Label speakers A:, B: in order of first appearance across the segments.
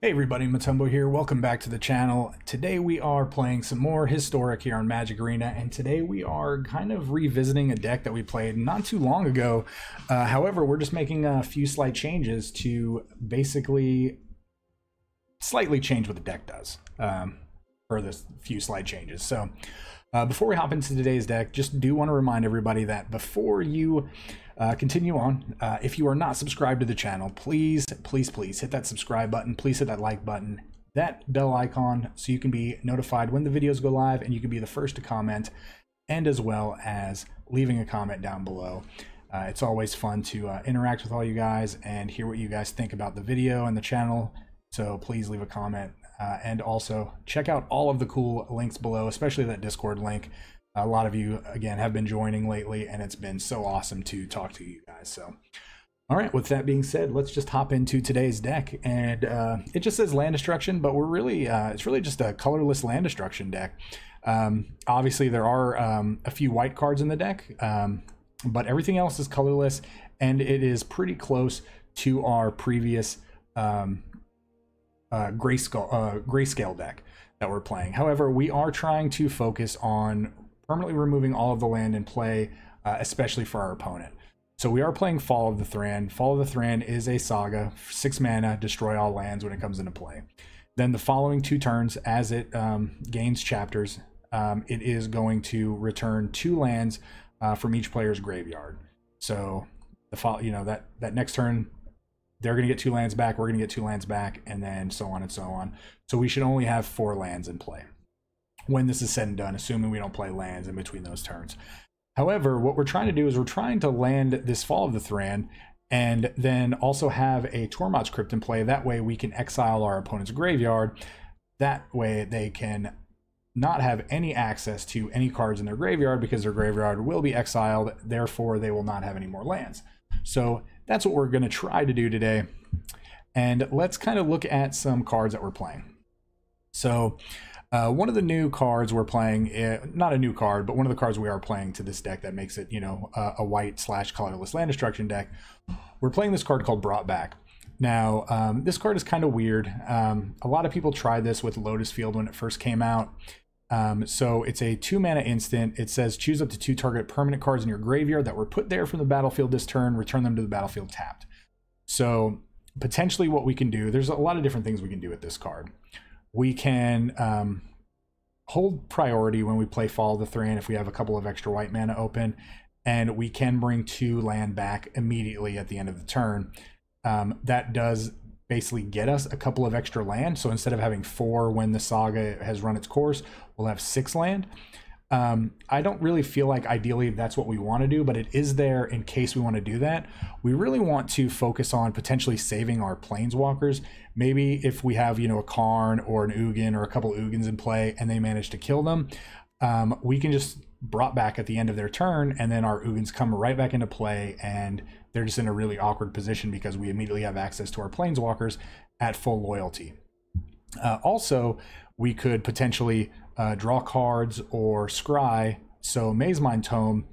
A: Hey everybody, Matumbo here. Welcome back to the channel. Today we are playing some more Historic here on Magic Arena, and today we are kind of revisiting a deck that we played not too long ago. However, we're just making a few slight changes to basically slightly change what the deck does for this few slight changes. So before we hop into today's deck, just do want to remind everybody that before you continue on, if you are not subscribed to the channel, please hit that subscribe button. Please hit that like button, that bell icon, so you can be notified when the videos go live and you can be the first to comment, and as well as leaving a comment down below. It's always fun to interact with all you guys and hear what you guys think about the video and the channel, so please leave a comment. And also check out all of the cool links below, especially that Discord link. A lot of you, again, have been joining lately, and it's been so awesome to talk to you guys. So, all right, with that being said, let's just hop into today's deck. And it just says land destruction, but we're really, it's really just a colorless land destruction deck. Obviously, there are a few white cards in the deck, but everything else is colorless, and it is pretty close to our previous grayscale deck that we're playing. However, we are trying to focus on permanently removing all of the land in play, especially for our opponent. So we are playing Fall of the Thran. Fall of the Thran is a saga, 6 mana, destroy all lands when it comes into play. Then the following 2 turns, as it gains chapters, it is going to return 2 lands from each player's graveyard. So that next turn, they're going to get 2 lands back, we're going to get 2 lands back, and then so on and so on. So we should only have 4 lands in play when this is said and done, assuming we don't play lands in between those turns. However, what we're trying to do is we're trying to land this Fall of the Thran and then also have a Tormod's Crypt in play. That way we can exile our opponent's graveyard. That way they can not have any access to any cards in their graveyard because their graveyard will be exiled. Therefore, they will not have any more lands. So that's what we're going to try to do today. And let's kind of look at some cards that we're playing. So one of the new cards we're playing, not a new card, but one of the cards we are playing to this deck that makes it, a white / colorless land destruction deck. We're playing this card called Brought Back. Now, this card is kind of weird. A lot of people tried this with Lotus Field when it first came out. So it's a 2 mana instant. It says choose up to 2 target permanent cards in your graveyard that were put there from the battlefield this turn, return them to the battlefield tapped. So potentially what we can do, there's a lot of different things we can do with this card. We can hold priority when we play Fall of the Thran if we have a couple of extra white mana open, and we can bring 2 land back immediately at the end of the turn. That does basically get us a couple of extra land. So instead of having 4 when the saga has run its course, we'll have 6 land. I don't really feel like ideally that's what we want to do, but it is there in case we want to do that. We really want to focus on potentially saving our planeswalkers. Maybe if we have, a Karn or an Ugin or a couple Ugins in play and they manage to kill them, we can just brought back at the end of their turn, and then our Ugins come right back into play, and they're just in a really awkward position because we immediately have access to our planeswalkers at full loyalty. Also, we could potentially draw cards or scry, so Mazemind Tome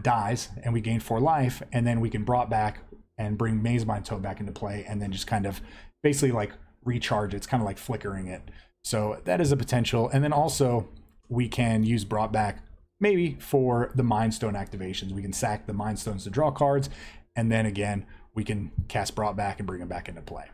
A: dies and we gain 4 life, and then we can brought back and bring Mazemind Tome back into play, and then just kind of basically like recharge it. It's kind of like flickering it. So that is a potential. And then also we can use brought back maybe for the Mind Stone activations. We can sack the Mind Stones to draw cards, and then again we can cast brought back and bring them back into play.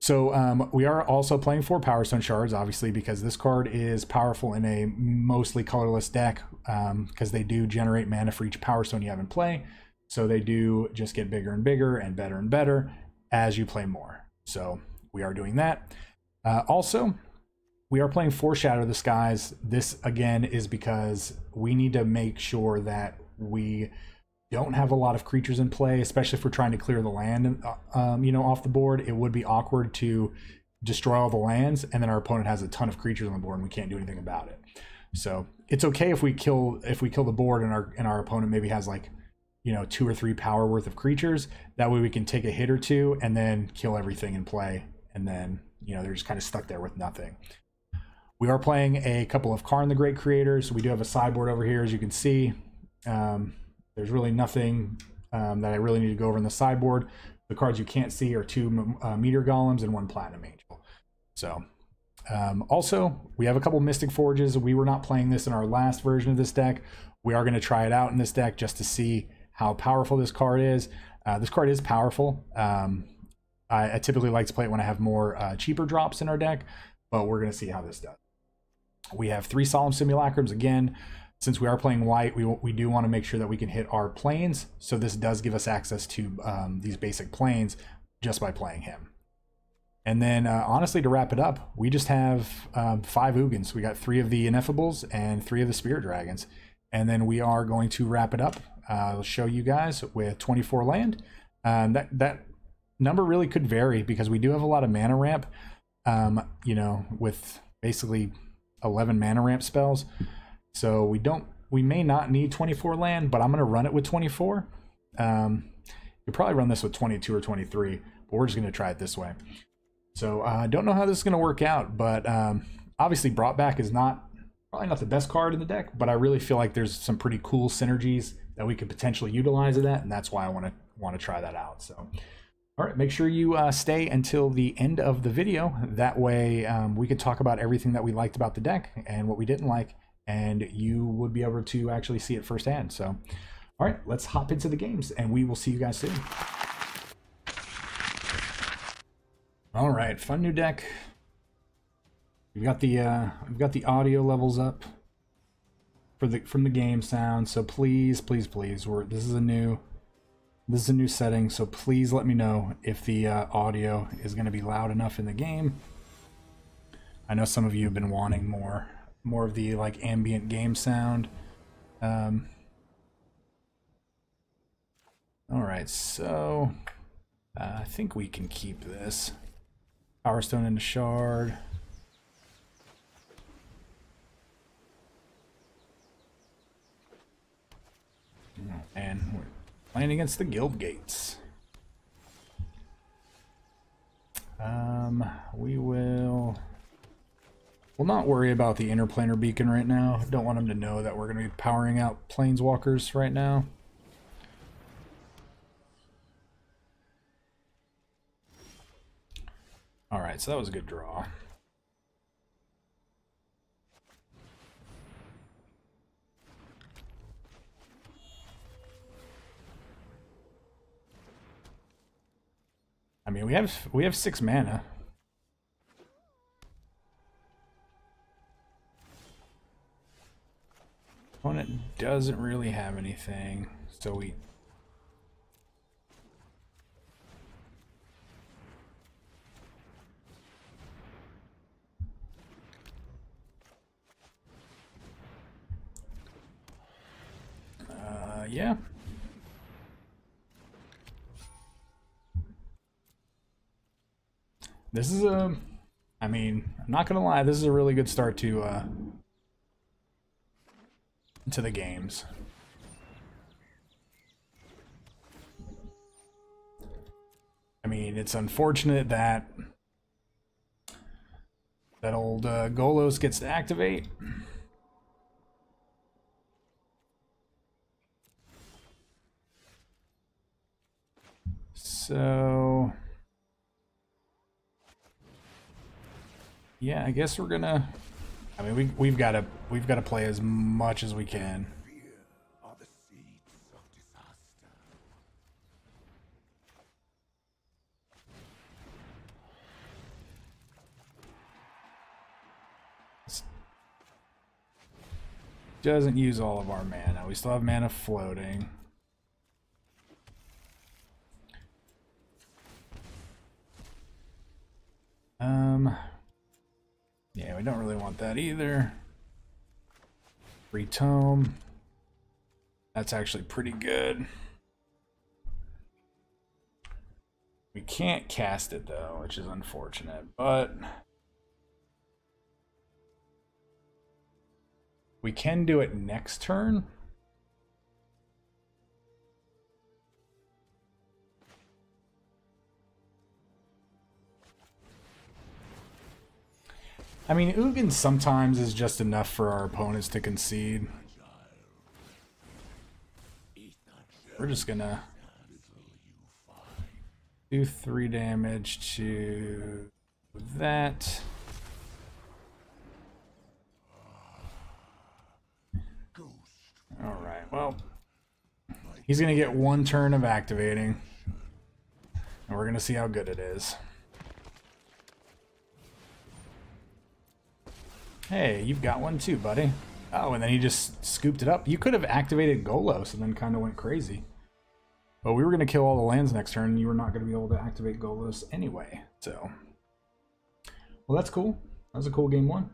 A: So we are also playing 4 Power Stone Shards, obviously, because this card is powerful in a mostly colorless deck, because they do generate mana for each Power Stone you have in play. So they do just get bigger and bigger and better as you play more. So we are doing that. Also, we are playing 4 Shadow the Skies. This, again, is because we need to make sure that we don't have a lot of creatures in play, especially if we're trying to clear the land, off the board. It would be awkward to destroy all the lands, and then our opponent has a ton of creatures on the board and we can't do anything about it. So it's okay if we kill the board and our opponent maybe has like 2 or 3 power worth of creatures. That way we can take a hit or 2 and then kill everything in play, and then they're just kind of stuck there with nothing. We are playing a couple of Karn the Great Creators. We do have a sideboard over here, as you can see. There's really nothing that I really need to go over in the sideboard. The cards you can't see are 2 meteor golems and 1 platinum angel. So also, we have a couple Mystic Forges. We were not playing this in our last version of this deck. We are going to try it out in this deck just to see how powerful this card is. This card is powerful. I typically like to play it when I have more cheaper drops in our deck, but we're going to see how this does. We have 3 Solemn Simulacrums. Again, since we are playing white, we do want to make sure that we can hit our planes, so this does give us access to these basic planes just by playing him. And then, honestly, to wrap it up, we just have 5 Ugins. We got 3 of the Ineffables and 3 of the Spirit Dragons. And then we are going to wrap it up. I'll show you guys with 24 land. That number really could vary because we do have a lot of mana ramp, you know, with basically 11 mana ramp spells. So we may not need 24 land, but I'm going to run it with 24. You'll probably run this with 22 or 23, but we're just going to try it this way. So I don't know how this is going to work out, but obviously Brought Back is probably not the best card in the deck, but I really feel like there's some pretty cool synergies that we could potentially utilize of that, and that's why I want to try that out. So, all right, make sure you stay until the end of the video. That way we could talk about everything that we liked about the deck and what we didn't like, and you would be able to actually see it firsthand. So, all right, let's hop into the games, and we will see you guys soon. All right, fun new deck. We've got the audio levels up from the game sound. So please, please, please, this is a new setting. So please let me know if the audio is going to be loud enough in the game. I know some of you have been wanting more of the like ambient game sound. All right, so I think we can keep this. Power Stone into Shard. And we're playing against the Guild Gates. We'll not worry about the Interplanar Beacon right now. Don't want them to know that we're going to be powering out Planeswalkers right now. All right, so that was a good draw. I mean, we have 6 mana. Opponent doesn't really have anything, so we. Yeah. This is I mean, I'm not gonna lie, this is a really good start to the games. I mean, it's unfortunate that old Golos gets to activate. So yeah, I guess we're gonna. I mean, we've got to play as much as we can. Doesn't use all of our mana. We still have mana floating. Yeah, we don't really want that either. Free tome. That's actually pretty good. We can't cast it though, which is unfortunate, but we can do it next turn. I mean, Ugin sometimes is just enough for our opponents to concede. We're just gonna Do 3 damage to that. Alright, well, he's going to get 1 turn of activating, and we're going to see how good it is. Hey, you've got one too, buddy. Oh, and then he just scooped it up. You could have activated Golos and then kind of went crazy. But we were going to kill all the lands next turn, and you were not going to be able to activate Golos anyway. So, well, that's cool. That was a cool game 1.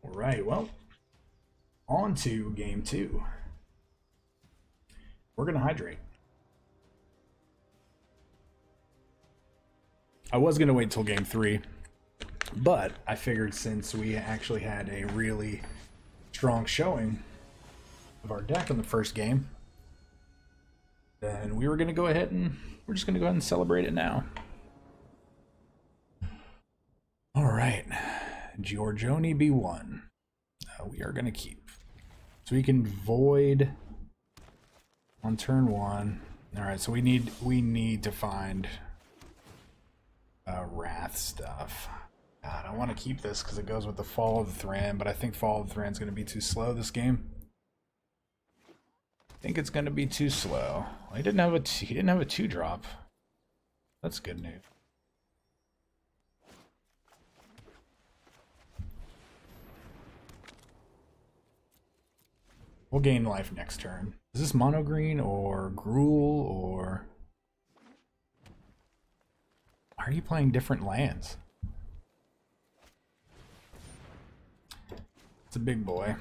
A: Alright, well, on to game 2. We're going to hydrate. I was going to wait till game 3, but I figured since we actually had a really strong showing of our deck in the first game, then we were going to go ahead and we're just going to go ahead and celebrate it now. Alright, Giorgione B1. We are going to keep. So we can void on turn 1. Alright, so we need to find Wrath stuff. God, I want to keep this because it goes with the Fall of the Thran, but I think Fall of the Thran is going to be too slow this game. I think it's going to be too slow. Well, he didn't have a 2-drop. That's good news. We'll gain life next turn. Is this mono green or Gruul or... Why are you playing different lands? It's a big boy.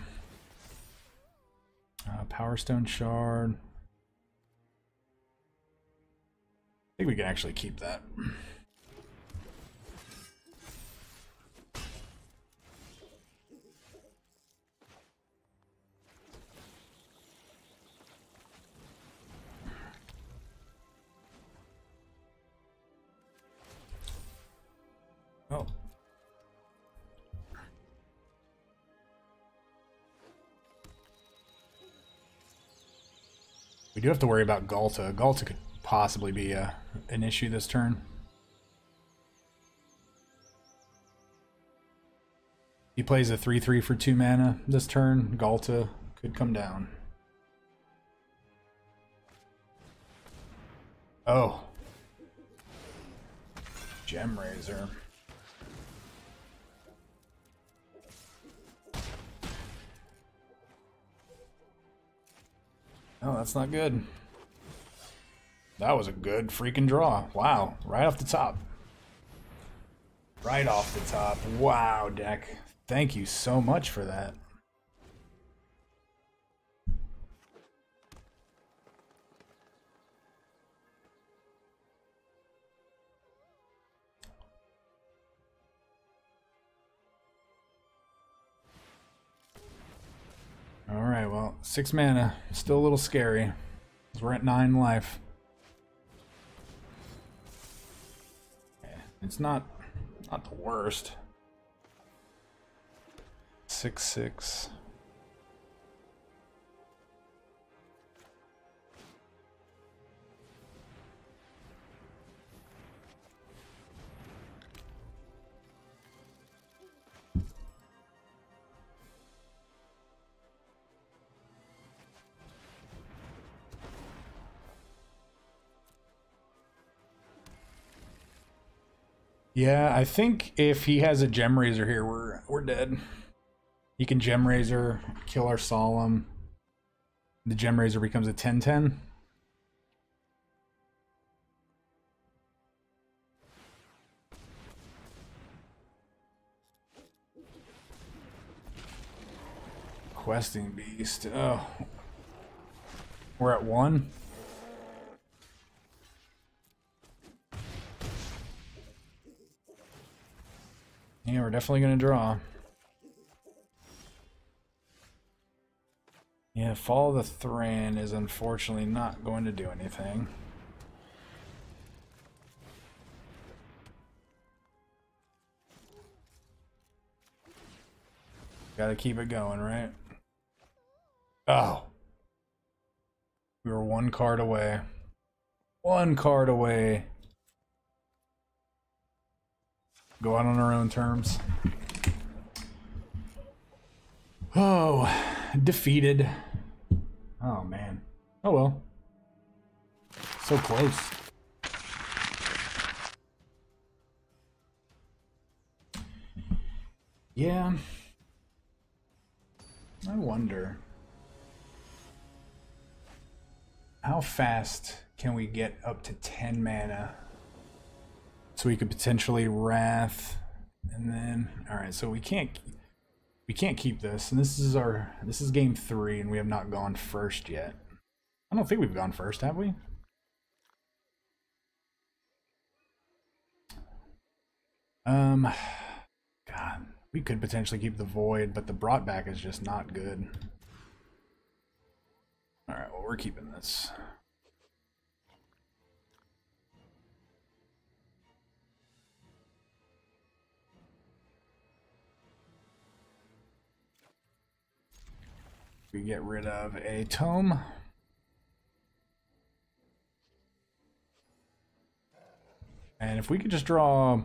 A: Power Stone Shard. I think we can actually keep that. Oh. We do have to worry about Galta. Galta could possibly be an issue this turn. He plays a 3/3 for 2 mana this turn. Galta could come down. Oh. Gemraiser. Oh, that's not good. That was a good freaking draw. Wow, right off the top. Right off the top. Wow, deck. Thank you so much for that. Alright, well, 6 mana. Still a little scary. We're at 9 life. It's not the worst. 6/6. Yeah, I think if he has a Gemraiser here, we're dead. He can Gemraiser, kill our Solemn. The Gemraiser becomes a 10/10. Questing Beast. Oh. We're at 1. Yeah, we're definitely going to draw. Yeah, Fall of the Thran is unfortunately not going to do anything. Gotta keep it going, right? Oh. We were one card away. One card away. Go out on our own terms. Oh, defeated. Oh, man. Oh, well. So close. Yeah. I wonder. How fast can we get up to 10 mana? So we could potentially Wrath, and then alright, so we can't keep this, and this is game 3, and we have not gone first yet. I don't think we've gone first, have we? God, we could potentially keep the Void, but the brought back is just not good. Alright, well, we're keeping this. We get rid of a tome. And if we could just draw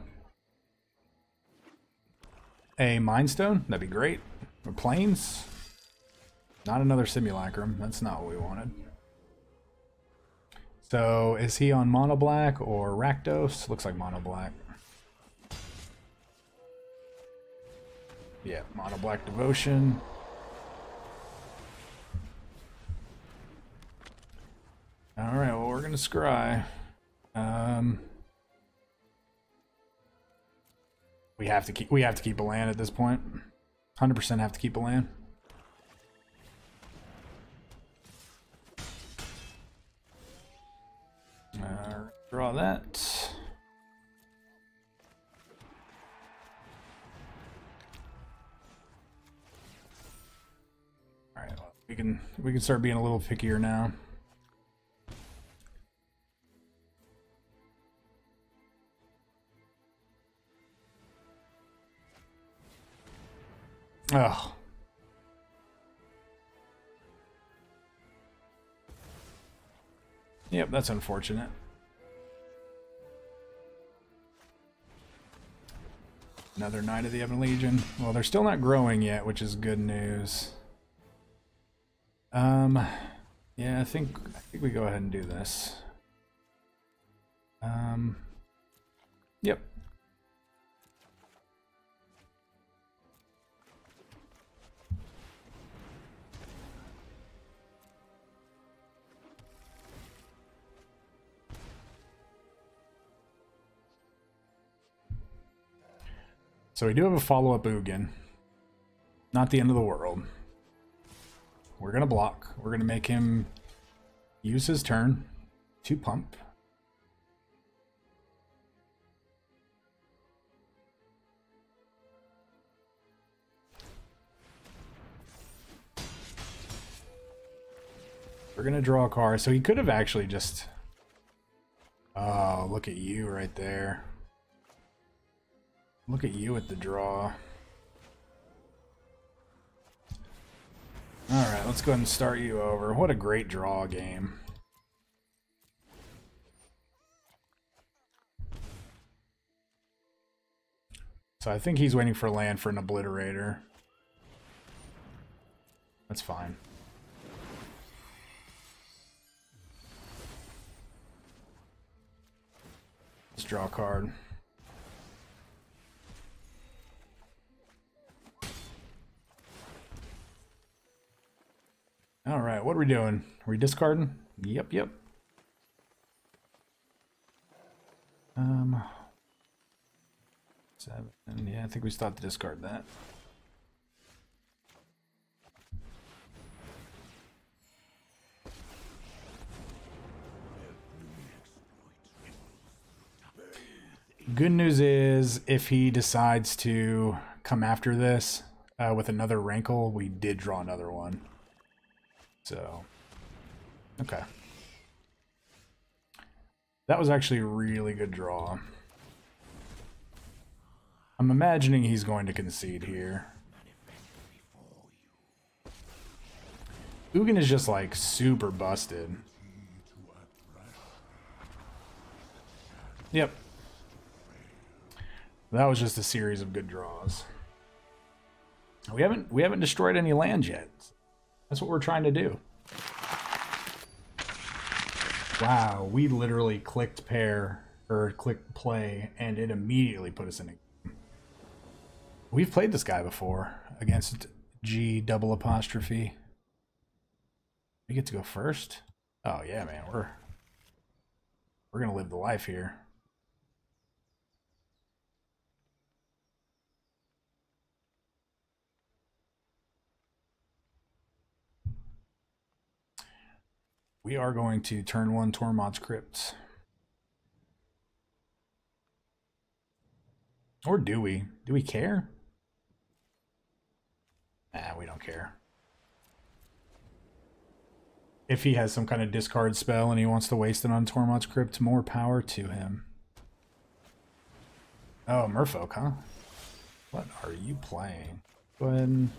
A: a Mind Stone, that'd be great. Or Plains. Not another Simulacrum. That's not what we wanted. So, is he on Mono Black or Rakdos? Looks like Mono Black. Yeah, Mono Black Devotion. Alright, well, we're gonna scry. We have to keep a land at this point. 100% have to keep a land. Draw that. All right, well, we can start being a little pickier now. Oh. Yep, that's unfortunate. Another Knight of the Ebon Legion. Well, they're still not growing yet, which is good news. Yeah, I think we go ahead and do this. Yep. So we do have a follow-up Ugin. Not the end of the world. We're going to block. We're going to make him use his turn to pump. We're going to draw a card. So he could have actually just... Oh, look at you right there. Look at you at the draw. Alright, let's go ahead and start you over. What a great draw game. So I think he's waiting for land for an Obliterator. That's fine. Let's draw a card. All right, what are we doing? Are we discarding? Yep. 7. Yeah, I think we still have to discard that. Good news is, if he decides to come after this with another Rankle, we did draw another one. So, okay. That was actually a really good draw. I'm imagining he's going to concede here. Ugin is just like super busted. Yep. That was just a series of good draws. We haven't destroyed any land yet. That's what we're trying to do. Wow, we literally clicked pair or clicked play and it immediately put us in a game. We've played this guy before against G double apostrophe. We get to go first? Oh yeah, man, we're gonna live the life here. We are going to turn 1 Tormod's Crypt. Or do we? Do we care? Nah, we don't care. If he has some kind of discard spell and he wants to waste it on Tormod's Crypt, more power to him. Oh, Merfolk, huh? What are you playing? Go ahead and...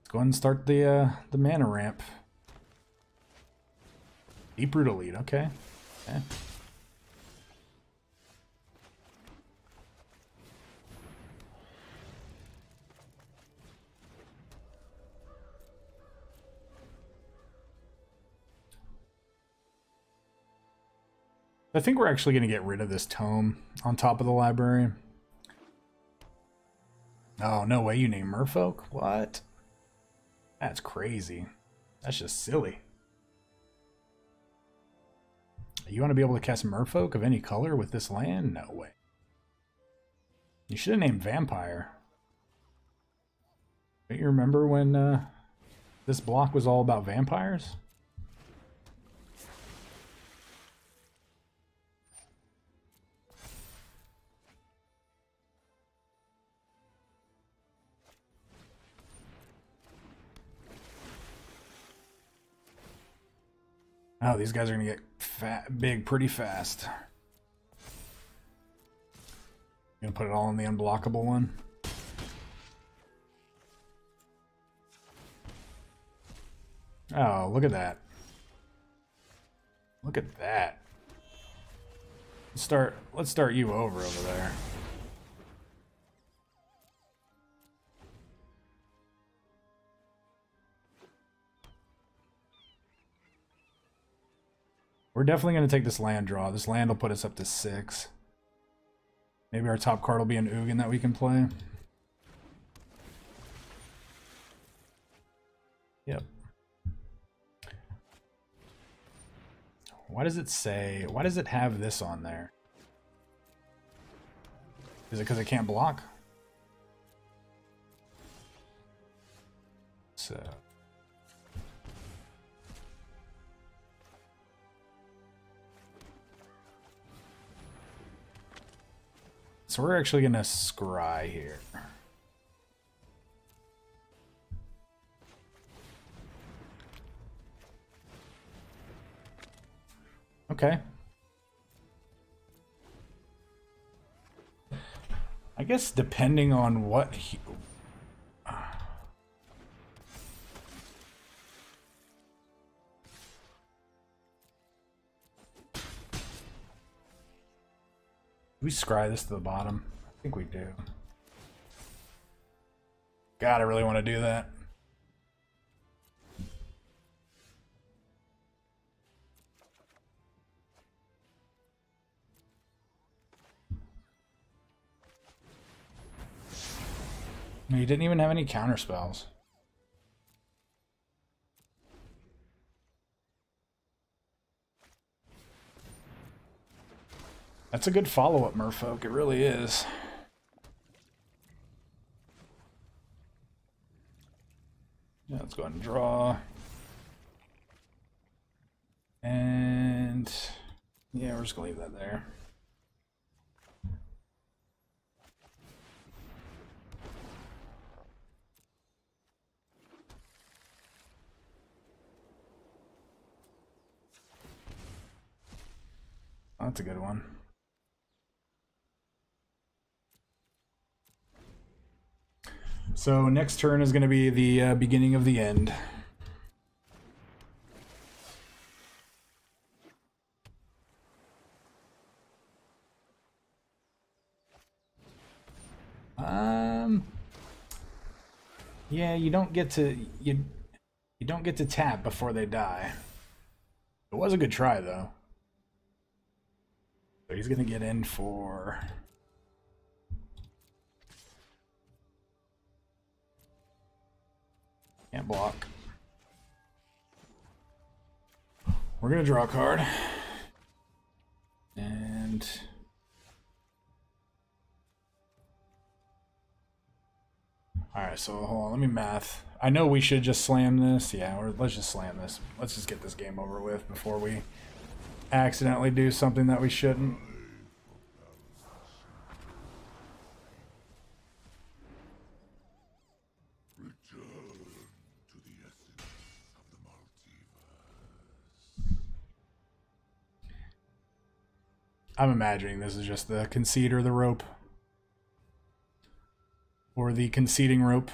A: Go ahead and start the mana ramp. Deep Root Elite, okay. Okay. I think we're actually going to get rid of this tome on top of the library. Oh, no way you name Merfolk? What? That's crazy. That's just silly. You want to be able to cast Merfolk of any color with this land? No way. You should have named Vampire. Don't you remember when this block was all about vampires? Oh, these guys are gonna get big pretty fast. Gonna put it all in the unblockable one. Oh, look at that. Look at that. Let's start you over there. We're definitely going to take this land draw. This land will put us up to 6. Maybe our top card will be an Ugin that we can play. Yep. Why does it say... Why does it have this on there? Is it because it can't block? So... So we're actually going to scry here. Okay. I guess depending on what he... we scry this to the bottom? I think we do. God, I really want to do that. He didn't even have any counter spells. That's a good follow-up, Merfolk. It really is. Yeah, let's go ahead and draw. And yeah, we're just gonna leave that there. That's a good one. So next turn is going to be the beginning of the end. Yeah, you don't get to you don't get to tap before they die. It was a good try though. So he's gonna get in for can't block. We're gonna draw a card. And alright, so hold on, let me math. I know we should just slam this. Yeah, or let's just slam this. Let's just get this game over with before we accidentally do something that we shouldn't. I'm imagining this is just the concede or the rope. Or the conceding rope.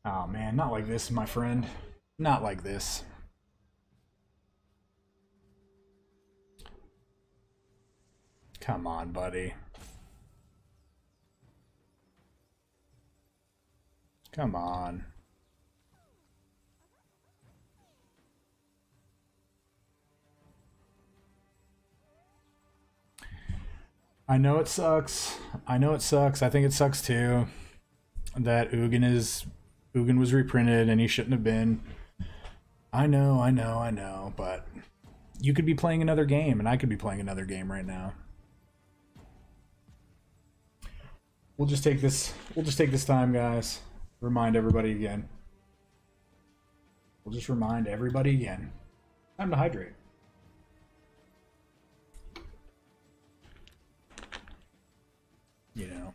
A: Oh man, not like this, my friend. Not like this. Come on, buddy. Come on. I know it sucks. I know it sucks. I think it sucks too that Ugin was reprinted and he shouldn't have been. I know, but you could be playing another game and I could be playing another game right now. We'll just take this time, guys. Remind everybody again. We'll just remind everybody again. Time to hydrate. You know,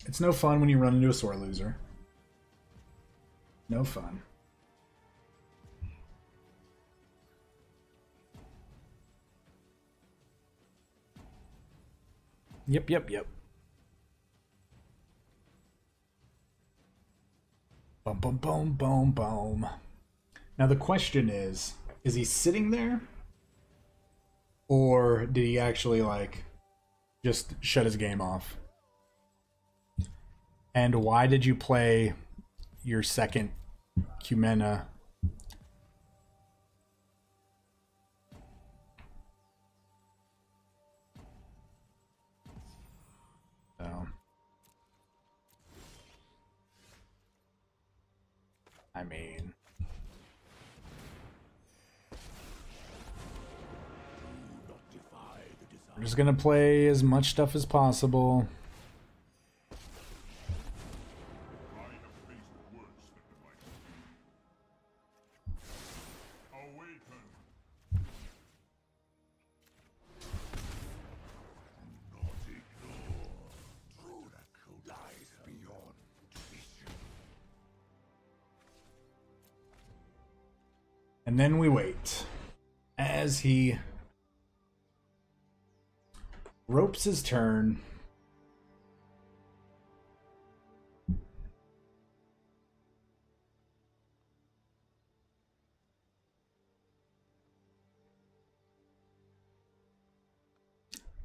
A: it's no fun when you run into a sore loser. No fun. Yep. Boom, boom, boom, boom, boom. Now the question is he sitting there? Or did he actually, like, just shut his game off? And why did you play your second Cumena? So, I mean, we're just gonna play as much stuff as possible. And then we wait as he ropes his turn.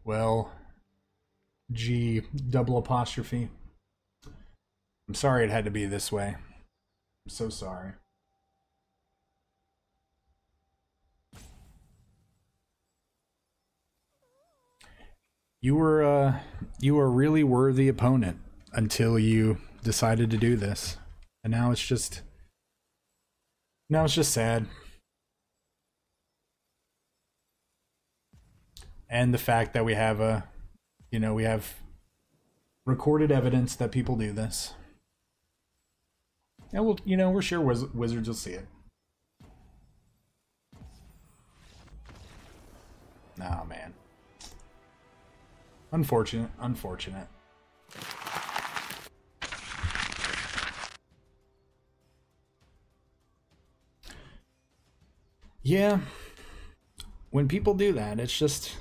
A: Well, G double apostrophe. I'm sorry it had to be this way. I'm so sorry. You were a really worthy opponent until you decided to do this. And now it's just sad. And the fact that we have we have recorded evidence that people do this. And we're sure Wizards will see it. Oh man. Unfortunate. Yeah, when people do that, it's just,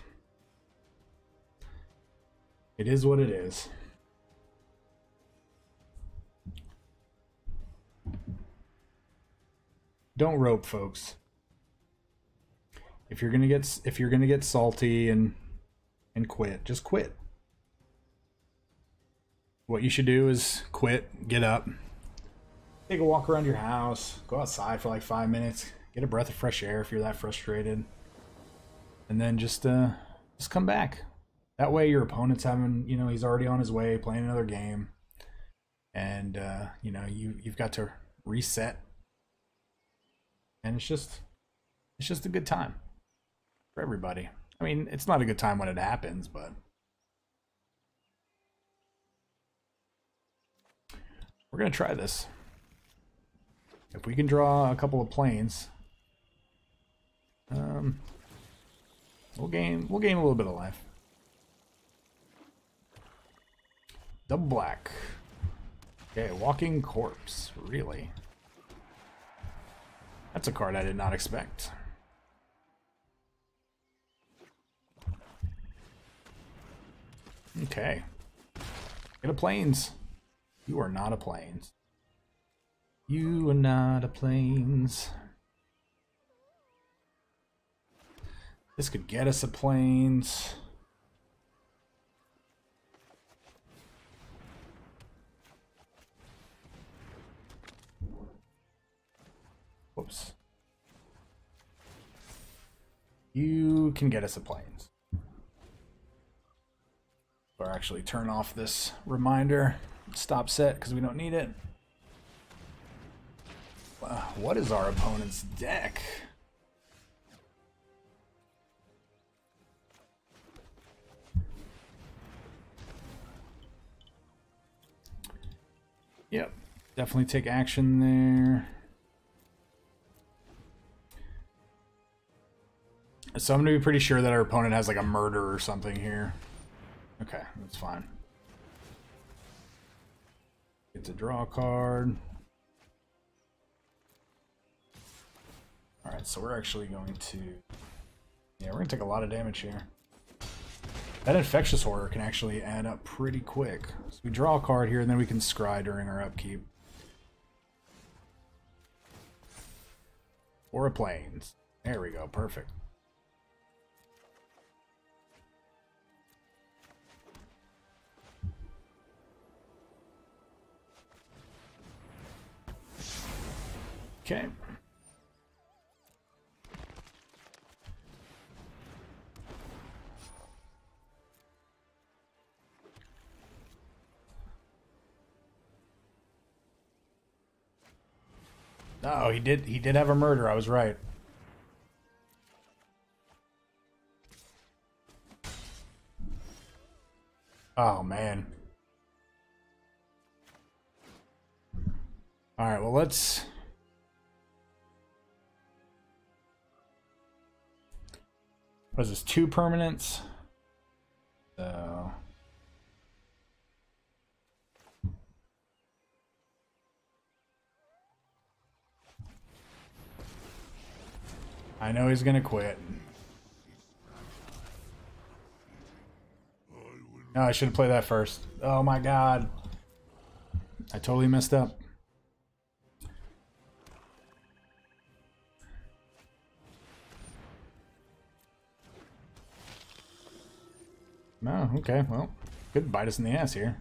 A: it is what it is. Don't rope, folks. If you're gonna get salty and quit, just quit. What you should do is quit, get up, take a walk around your house, go outside for like 5 minutes, get a breath of fresh air if you're that frustrated, and then just come back. That way your opponent's having, you know, he's already on his way playing another game, and you know, you've got to reset, and it's just a good time for everybody. I mean, it's not a good time when it happens, but we're gonna try this. If we can draw a couple of planes, we'll gain a little bit of life. Double black. Okay, walking corpse. Really? That's a card I did not expect. Okay. Get a plains. You are not a plains. You are not a plains. This could get us a plains. Whoops. You can get us a plains. Or actually turn off this reminder. Stop set because we don't need it. What is our opponent's deck? Yep, definitely take action there. So I'm gonna be pretty sure that our opponent has like a murder or something here. Okay, that's fine. Get to draw a card. Alright, so we're actually going to... Yeah, we're going to take a lot of damage here. That Infectious Horror can actually add up pretty quick. So we draw a card here, and then we can scry during our upkeep. Or a plains. There we go, perfect. Okay. Oh, he did have a murder, I was right. Oh man. Alright, well let's... What is this, 2 permanents? So... I know he's gonna quit. No, I should have played that first. Oh my god. I totally messed up. No, okay, well, could bite us in the ass here.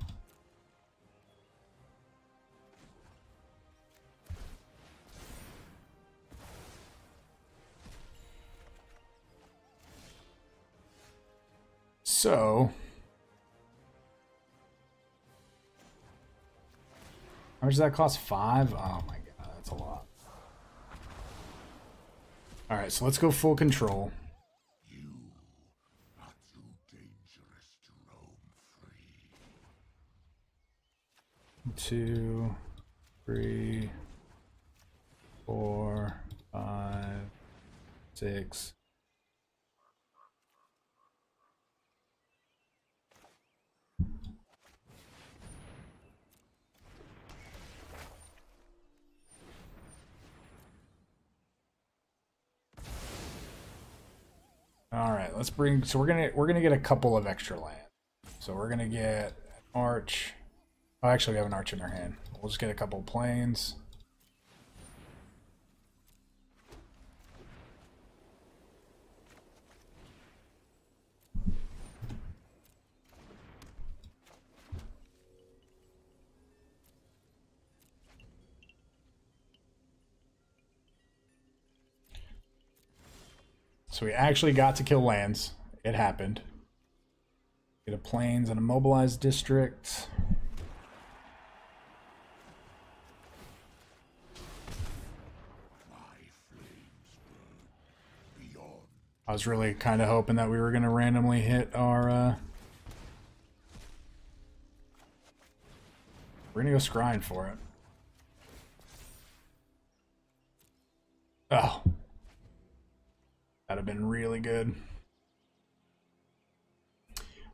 A: So, how much does that cost? 5? Oh my god, that's a lot. Alright, so let's go full control. 2, 3, 4, 5, 6. right, let's bring. So we're gonna get a couple of extra land. So we're gonna get an arch. Oh, actually, we have an arch in our hand. We'll just get a couple of planes. So we actually got to kill lands. It happened. Get a plains and a mobilized district. I was really kind of hoping that we were going to randomly hit our... We're going to go scrying for it. Oh. That'd have been really good.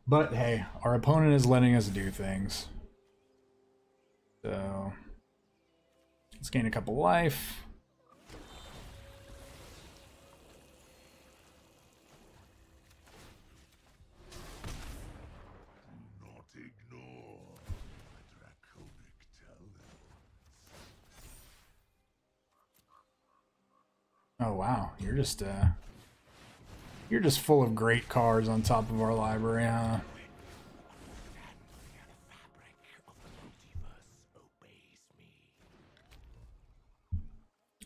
A: But hey, our opponent is letting us do things. So let's gain a couple life.
B: Not ignore my draconic talents.
A: Oh wow, you're just full of great cards on top of our library, huh?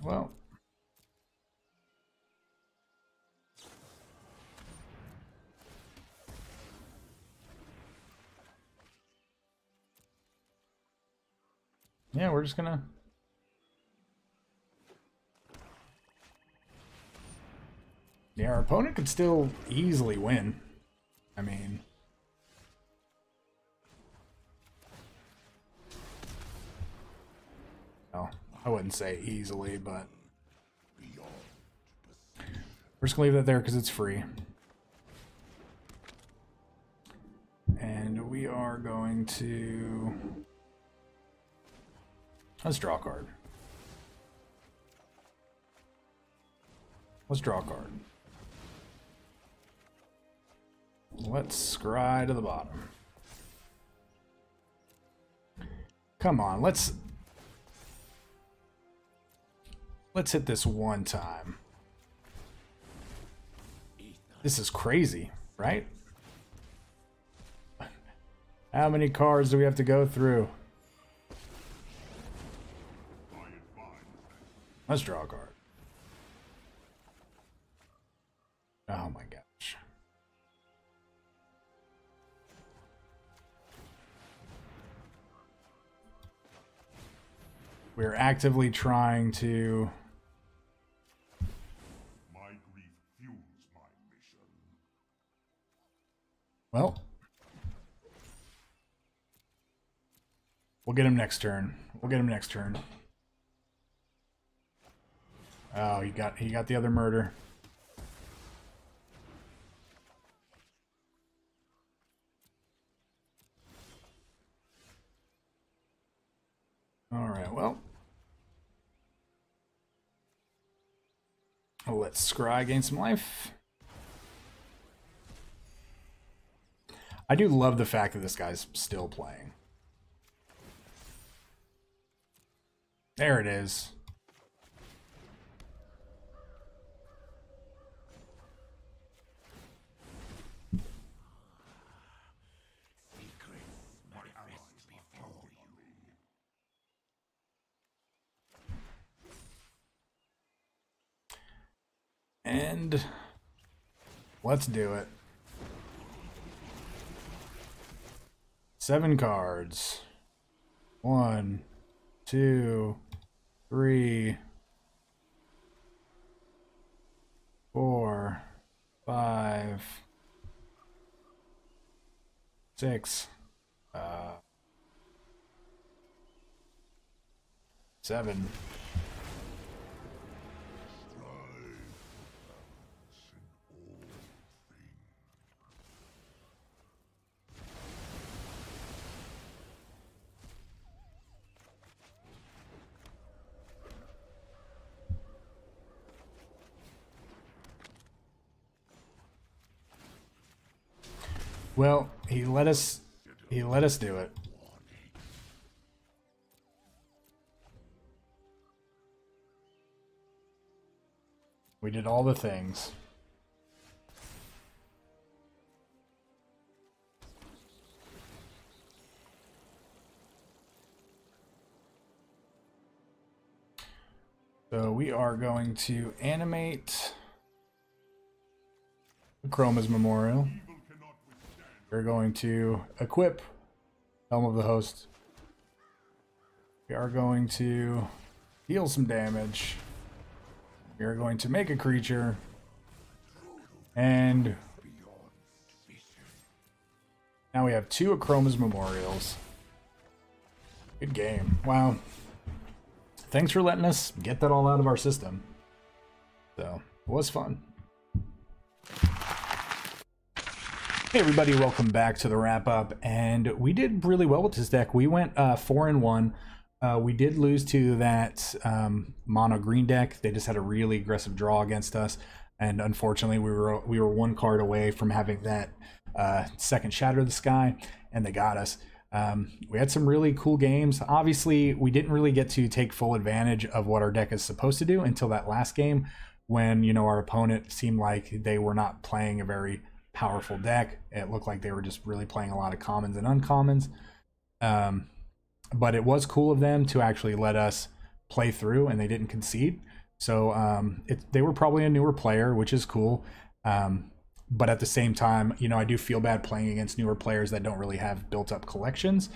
A: Well, yeah, we're just gonna... Yeah, our opponent could still easily win. I mean... Well, I wouldn't say easily, but... We're just gonna leave that there because it's free. And we are going to... Let's draw a card. Let's draw a card. Let's scry to the bottom. Come on, let's hit this one time. This is crazy, right? How many cards do we have to go through? Let's draw a card. Oh my gosh. We're actively trying to...
B: My grief fuels my mission.
A: Well, we'll get him next turn. We'll get him next turn. Oh, he got the other murder. All right, well, let's scry gain some life. I do love the fact that this guy's still playing. There it is. And let's do it. 7 cards. 1, 2, 3, 4, 5, 6, 7. Well, he let us do it. We did all the things. So we are going to animate Chroma's Memorial. We're going to equip Helm of the Host. We are going to deal some damage. We are going to make a creature. And now we have 2 Chroma's Memorials. Good game. Wow. Thanks for letting us get that all out of our system. So, it was fun. Hey everybody, welcome back to the wrap up, and we did really well with this deck. We went 4-1. We did lose to that mono green deck. They just had a really aggressive draw against us, and unfortunately we were 1 card away from having that second Shatter the Sky, and they got us. We had some really cool games. Obviously, we didn't really get to take full advantage of what our deck is supposed to do until that last game when, you know, our opponent seemed like they were not playing a very powerful deck. It looked like they were just really playing a lot of commons and uncommons. But it was cool of them to actually let us play through, and they didn't concede. So they were probably a newer player, which is cool. But at the same time, you know, I do feel bad playing against newer players that don't really have built-up collections,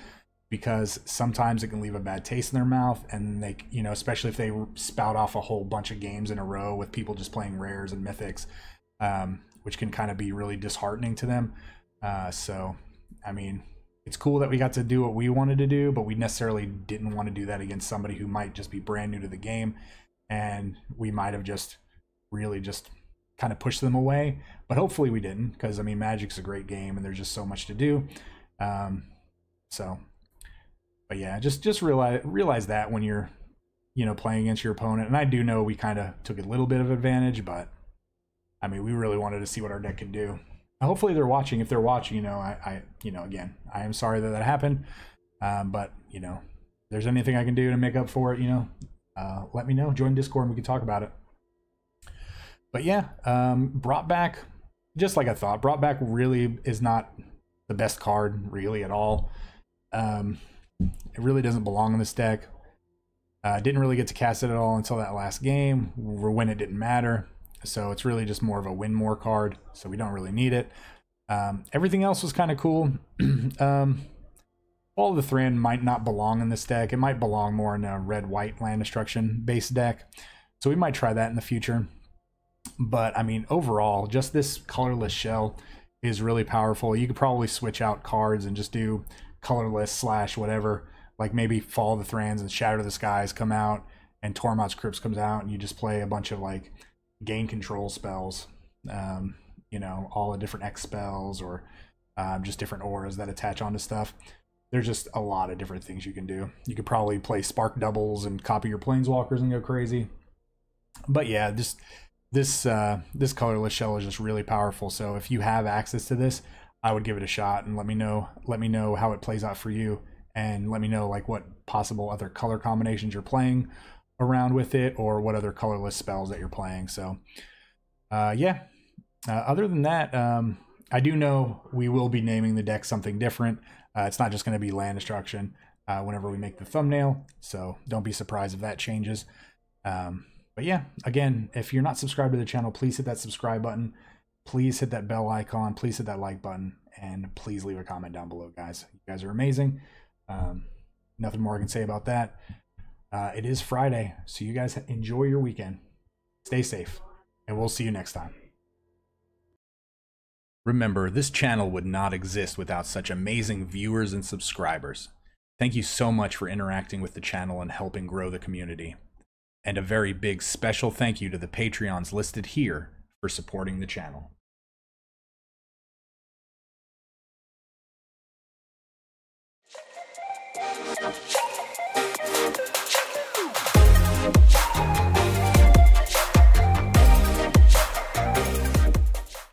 A: because sometimes it can leave a bad taste in their mouth, and they, you know, especially if they spout off a whole bunch of games in a row with people just playing rares and mythics, which can kind of be really disheartening to them. So, I mean, it's cool that we got to do what we wanted to do, but we necessarily didn't want to do that against somebody who might just be brand new to the game, and we might have just really just kind of pushed them away. But hopefully we didn't, because I mean, Magic's a great game and there's just so much to do. So, but yeah, just realize that when you're, you know, playing against your opponent. And I do know we kind of took a little bit of advantage, but I mean, we really wanted to see what our deck could do. Hopefully they're watching. If they're watching, you know, you know, again, I am sorry that happened. But you know, if there's anything I can do to make up for it, you know, let me know. Join Discord and we can talk about it. But yeah, brought back, just like I thought, brought back really is not the best card really at all. It really doesn't belong in this deck. Didn't really get to cast it at all until that last game, when it didn't matter. So it's really just more of a win more card, so we don't really need it. Everything else was kind of cool. All of the Thran might not belong in this deck. It might belong more in a red-white land destruction based deck. So we might try that in the future. But I mean, overall, just this colorless shell is really powerful. You could probably switch out cards and just do colorless / whatever, like maybe Fall of the Thrans and Shatter the Skies come out, and Tormod's Crypt comes out, and you just play a bunch of like gain control spells, you know, all the different X spells, or just different auras that attach onto stuff. There's just a lot of different things you can do. You could probably play Spark Doubles and copy your Planeswalkers and go crazy. But yeah, this colorless shell is just really powerful. So if you have access to this, I would give it a shot, and let me know how it plays out for you, and let me know like what possible other color combinations you're playing around with it, or what other colorless spells that you're playing. So yeah, other than that, I do know we will be naming the deck something different. It's not just going to be land destruction whenever we make the thumbnail, so don't be surprised if that changes. But yeah, again, if you're not subscribed to the channel, please hit that subscribe button. Please hit that bell icon. Please hit that like button. And please leave a comment down below, guys. You guys are amazing. Nothing more I can say about that. It is Friday, so you guys enjoy your weekend. Stay safe, and we'll see you next time. Remember, this channel would not exist without such amazing viewers and subscribers. Thank you so much for interacting with the channel and helping grow the community. And a very big special thank you to the Patreons listed here for supporting the channel.